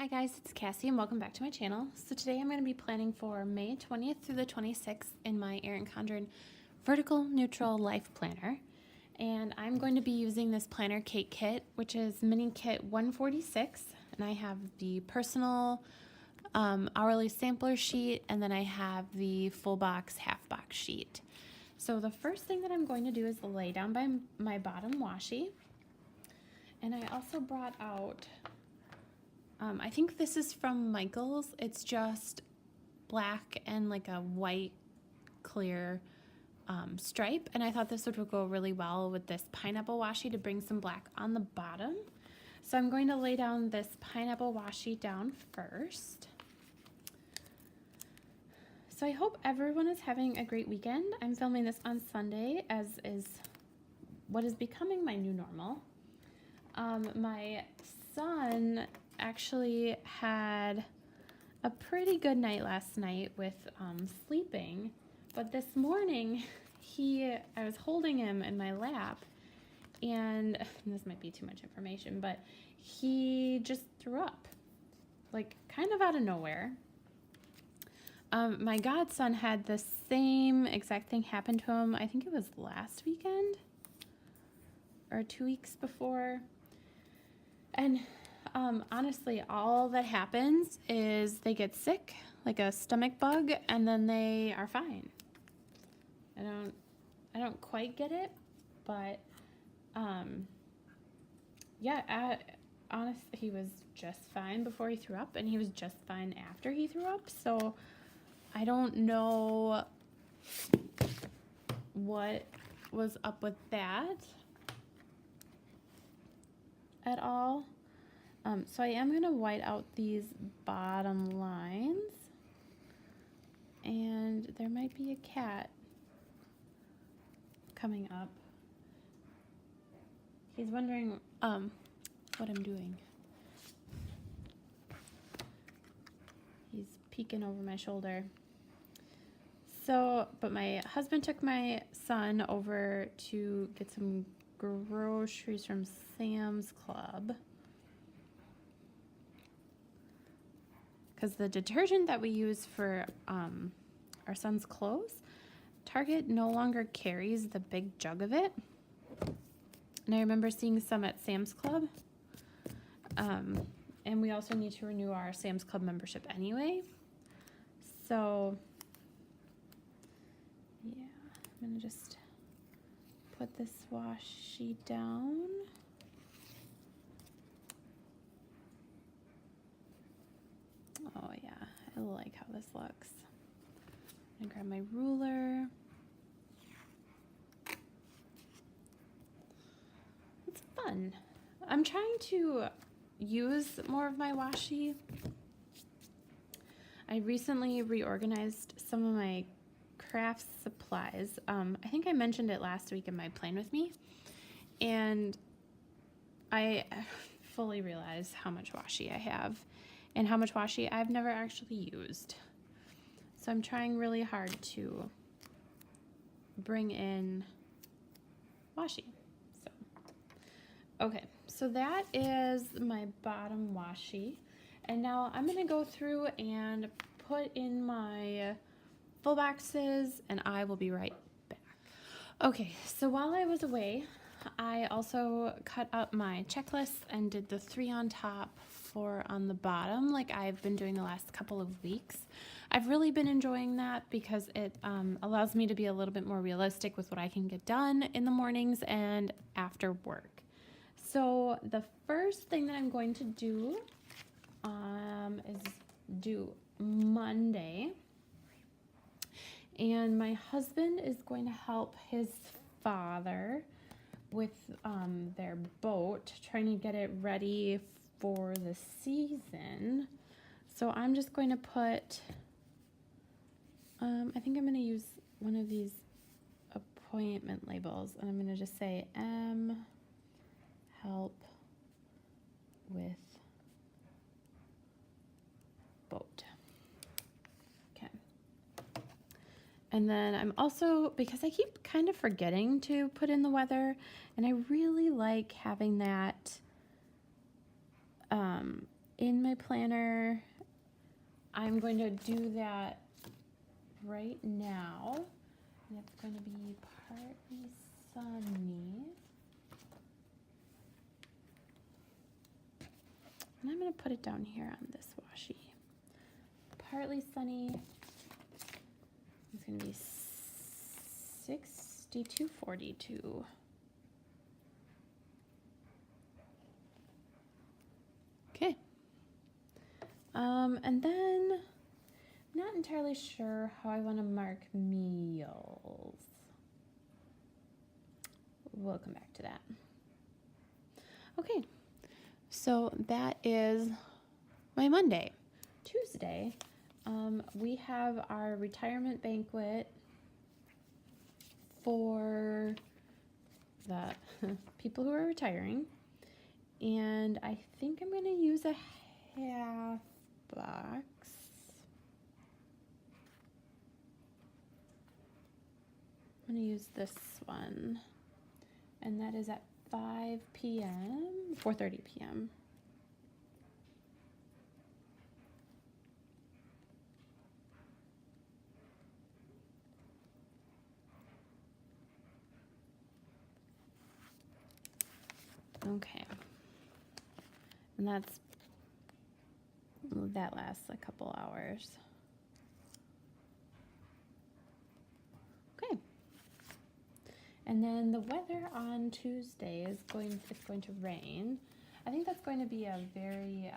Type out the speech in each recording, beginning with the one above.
Hi guys, it's Cassie and welcome back to my channel. So today I'm going to be planning for May 20th through the 26th in my Erin Condren Vertical Neutral Life Planner. And I'm going to be using this planner cake kit, which is mini kit 146. And I have the personal hourly sampler sheet, and then I have the full box, half box sheet. So the first thing that I'm going to do is lay down by my bottom washi. And I also brought out I think this is from Michaels. It's just black and like a white clear stripe, and I thought this would go really well with this pineapple washi to bring some black on the bottom. So I'm going to lay down this pineapple washi down first. So I hope everyone is having a great weekend. I'm filming this on Sunday, as is what is becoming my new normal. My son actually had a pretty good night last night with sleeping, but this morning I was holding him in my lap, and this might be too much information, but he just threw up, like kind of out of nowhere. My godson had the same exact thing happen to him. I think it was last weekend or 2 weeks before. And honestly, all that happens is they get sick, like a stomach bug, and then they are fine. I don't quite get it, but yeah, honestly, he was just fine before he threw up, and he was just fine after he threw up. So I don't know what was up with that at all. So I am going to white out these bottom lines, and there might be a cat coming up. He's wondering what I'm doing. He's peeking over my shoulder. So, but my husband took my son over to get some groceries from Sam's Club, because the detergent that we use for our son's clothes, Target no longer carries the big jug of it. And I remember seeing some at Sam's Club. And we also need to renew our Sam's Club membership anyway. So, yeah, I'm going to just put this washi down. Oh yeah, I like how this looks. I'm gonna grab my ruler. It's fun. I'm trying to use more of my washi. I recently reorganized some of my craft supplies. I think I mentioned it last week in my Plan With Me, and I fully realized how much washi I have and how much washi I've never actually used. So I'm trying really hard to bring in washi. So, okay, so that is my bottom washi. And now I'm gonna go through and put in my full boxes, and I will be right back. Okay, so while I was away, I also cut up my checklist and did the 3 on top, 4 on the bottom, like I've been doing the last couple of weeks. I've really been enjoying that because it allows me to be a little bit more realistic with what I can get done in the mornings and after work. So the first thing that I'm going to do is do Monday. And my husband is going to help his father with their boat, trying to get it ready for the season. So I'm just going to put, I think I'm going to use one of these appointment labels, and I'm going to just say M, help with boat. Okay. And then I'm also, because I keep kind of forgetting to put in the weather, and I really like having that in my planner. I'm going to do that right now. And it's going to be partly sunny. And I'm going to put it down here on this washi. Partly sunny. It's going to be 62:42. Okay. And then I'm not entirely sure how I want to mark meals. We'll come back to that. Okay. So that is my Monday. Tuesday, we have our retirement banquet for the people who are retiring. And I think I'm going to use a half box. I'm going to use this one. And that is at 5 p.m., 4:30 p.m. Okay. And that lasts a couple hours. Okay. And then the weather on Tuesday it's going to rain. I think that's going to be a very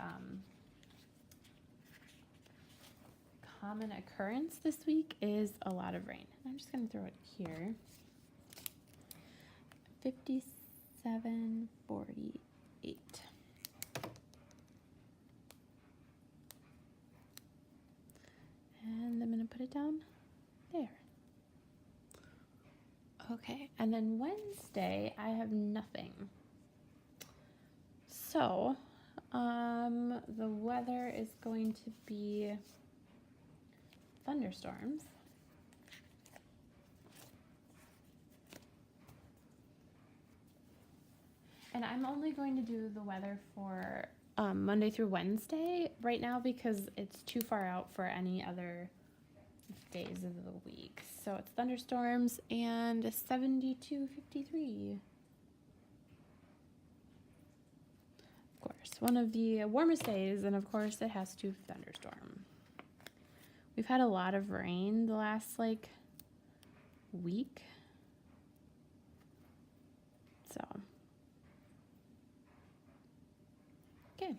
common occurrence this week is a lot of rain. I'm just going to throw it here. 57:48. And I'm going to put it down there. Okay, and then Wednesday, I have nothing. So, the weather is going to be thunderstorms. And I'm only going to do the weather for Monday through Wednesday right now because it's too far out for any other days of the week. So it's thunderstorms and 72:53. Of course, one of the warmest days, and of course it has to thunderstorm. We've had a lot of rain the last week. So okay.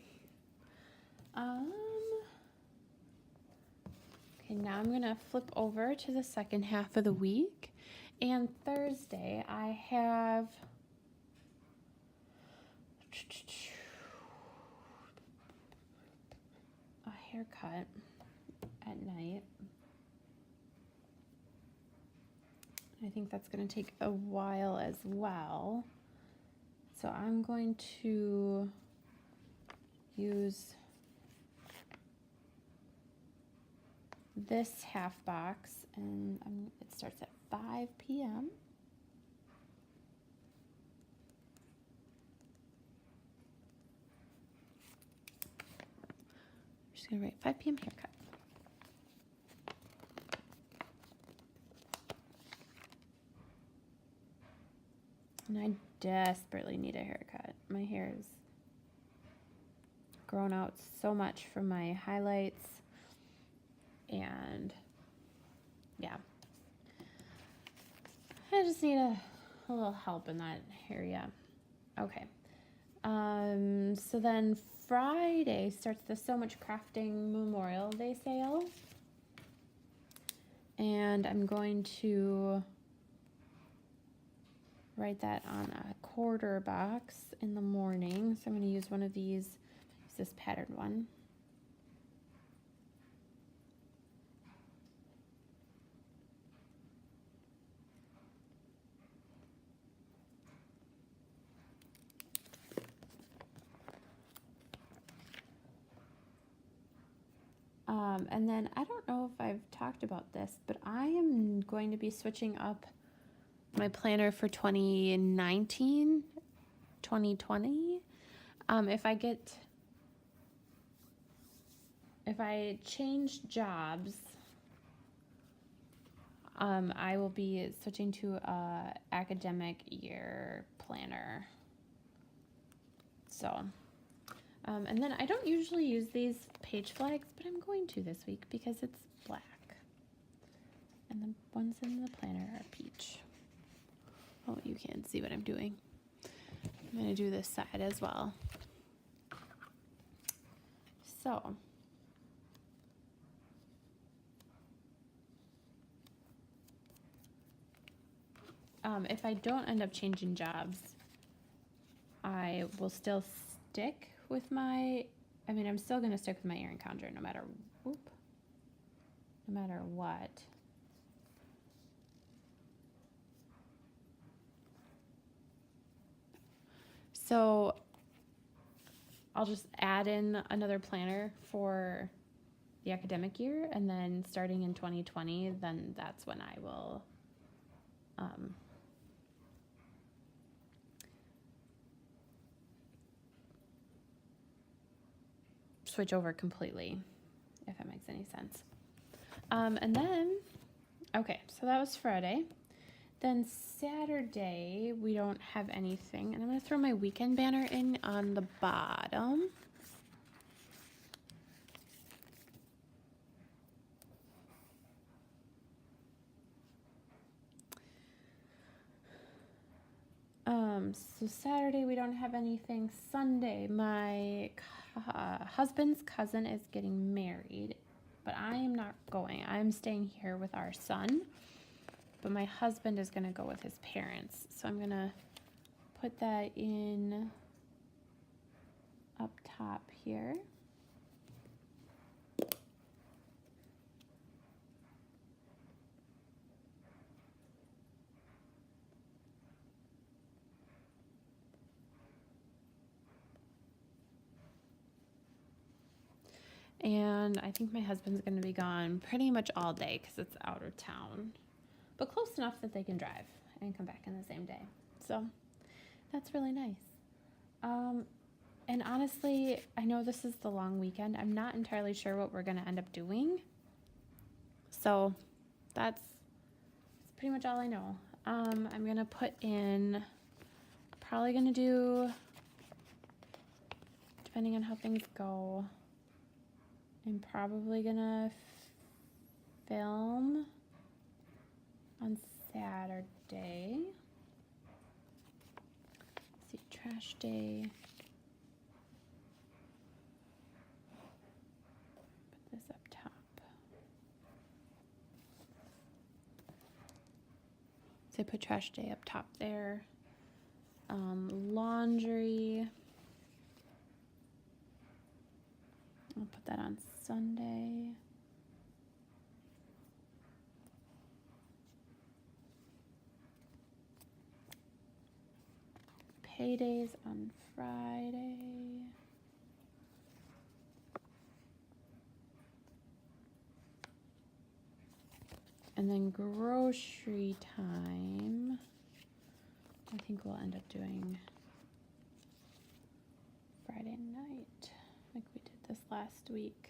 Okay, now I'm gonna flip over to the second half of the week. And Thursday I have a haircut at night. I think that's gonna take a while as well. So I'm going to use this half box, and it starts at 5 p.m. I'm just going to write 5 p.m. haircut. And I desperately need a haircut. My hair is grown out so much from my highlights, and yeah, I just need a little help in that area. Okay, so then Friday starts the So Much Crafting Memorial Day sale, and I'm going to write that on a quarter box in the morning. So I'm going to use one of these. Use this patterned one. And then I don't know if I've talked about this, but I am going to be switching up my planner for 2019, 2020. If I get if I change jobs, I will be switching to a academic year planner. So, and then I don't usually use these page flags, but I'm going to this week because it's black. And the ones in the planner are peach. Oh, you can't see what I'm doing. I'm going to do this side as well. So, if I don't end up changing jobs, I will still stick with my, I'm still going to stick with my Erin Condren no matter what. So I'll just add in another planner for the academic year, and then starting in 2020, then that's when I will switch over completely, if that makes any sense. And then, okay, so that was Friday. Then Saturday, we don't have anything. And I'm going to throw my weekend banner in on the bottom. So Saturday, we don't have anything. Sunday, my husband's cousin is getting married, but I am not going. I'm staying here with our son. But my husband is going to go with his parents. So I'm going to put that in up top here. And I think my husband's going to be gone pretty much all day because it's out of town. But close enough that they can drive and come back in the same day. So that's really nice. And honestly, I know this is the long weekend. I'm not entirely sure what we're going to end up doing. So that's pretty much all I know. I'm going to put in, probably going to do, depending on how things go, I'm probably going to film on Saturday. Let's see, trash day. Put this up top. So I put trash day up top there. Laundry. I'll put that on Sunday. Paydays on Friday. And then grocery time, I think we'll end up doing Friday night, like we did this last week.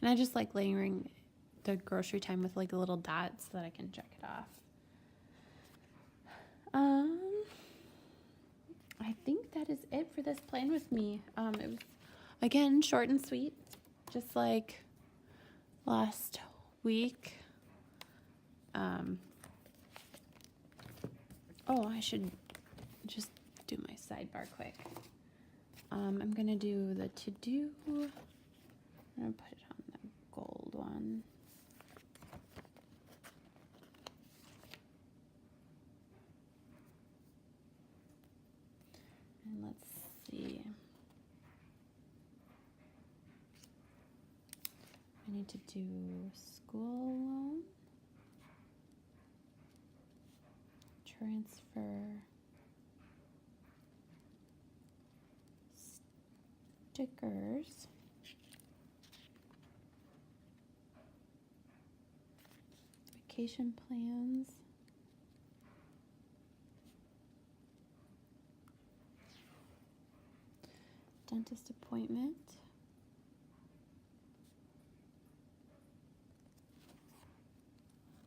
And I just like layering the grocery time with like a little dot so that I can check it off. I think that is it for this plan with me. It was, again, short and sweet, just like last week. Oh, I should just do my sidebar quick. I'm gonna do the to-do. I'm gonna put it on the gold one. And let's see. I need to do school loan, transfer, stickers, vacation plans, dentist appointment.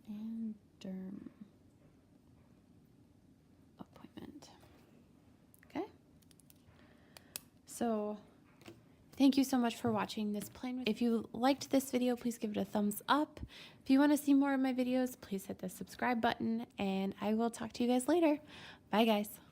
And derm appointment. Okay. So thank you so much for watching this plan. If you liked this video, please give it a thumbs up. If you want to see more of my videos, please hit the subscribe button, and I will talk to you guys later. Bye guys.